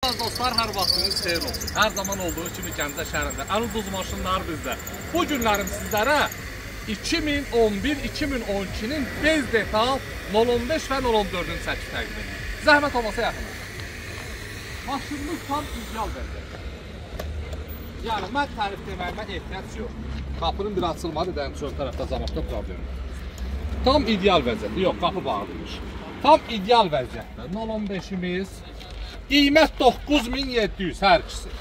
Dostlar, hər vaxtınız xeyir olsun. Hər zaman olduğu kimi Gəncə şəhərində ən ucuz maşınlar bizdə. Bu günlərim sizlərə 2011-2012-nin bez detal 015 və 014-ün çəki təqdim edir. Zəhmət olmasa yaxınız. Maşınımız tam ideal vəziyyətdə. Yəni, mən tərif deməyimə ehtiyac yox. Qapının bir açılmadı, dəyən çöl tərəfdə zamaqda problem. Tam ideal vəziyyətdə. Yox, qapı bağlıymış. Tam ideal vəziyyətdə. 015-imiz. Qiymət 9700 hər ikisi.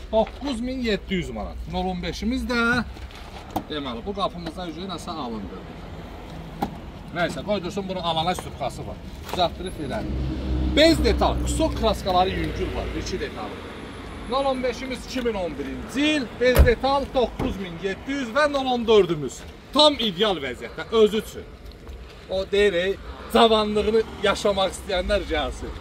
9700 manat. 015-imiz də deməli, bu qapımızda nəsə alındı. Nəysə, qoydursun, bunun alana sübxası var. Düzəltdirib elədi. Bez detal, kusok kraskaları yüngül var, 2 detalı. 015-imiz 2011-ci il, bez detal 9700 və 014-ümüz. Tam ideal vəziyyətdə, özü üçün. O deyirik, cavanlığını yaşamaq istəyənlər gəlsin.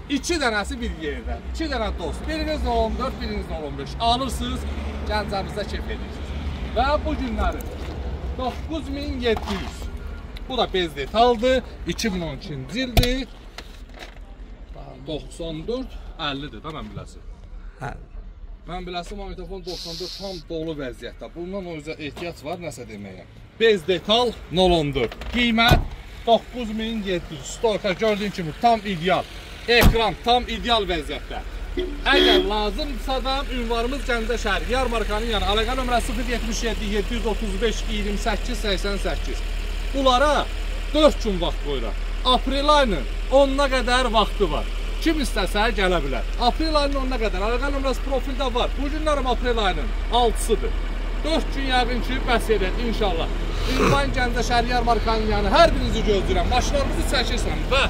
2 dənəsi bir yerdə, 2 dənə dost. Biriniz 014, biriniz 015. Alırsınız, Gəncəmizdə keyf edirsiniz. Və bu günləri 9700. Bu da bez detaldır, 2012-ci ildir. 94, 50'dir da mən biləsi. Mən biləsi magnetofon 94 tam dolu vəziyyətdə. Bundan o yüzden ehtiyac var nəsə deməyə. Bez detal 014. Qiymət 9700. Storka gördüyün kimi tam ideal. Ekran tam ideal vəziyyətdə. Əgər lazımdırsa da ünvanımız Gəncə şəhəri, Yarmarkanın yanı, əlaqə nömrəsi 077 735 28 88. Bunlara 4 gün vaxt qoyuram. Aprel ayının 10'una qədər vaxtı var. Kim istəsə gələ bilər. Aprel ayının 10'una qədər. Əlaqə nömrəsi profildə var. Bu günlərim aprel ayının 6-sıdır. 4 gün yəqin ki, bəs edək inşallah. Ünvan Gəncə şəhəri, Yarmarkanın yanı. Hər birinizi gözləyirəm. Maşınlarımızı çəkirsən və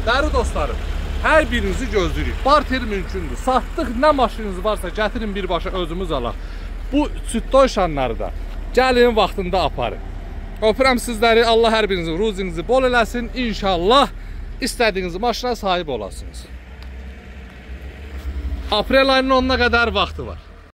dəri dostlarım, hər birinizi gözləyirik. Barter mümkündür. Satdıq, nə maşınınız varsa gətirin birbaşa özümüz alaq. Bu süttoy şanları da gəlin vaxtında aparın. Öpürəm sizləri. Allah hər birinizin ruzinizi bol eləsin. İnşallah istədiyiniz maşına sahib olasınız. Aprel ayının 10'una qədər vaxtı var.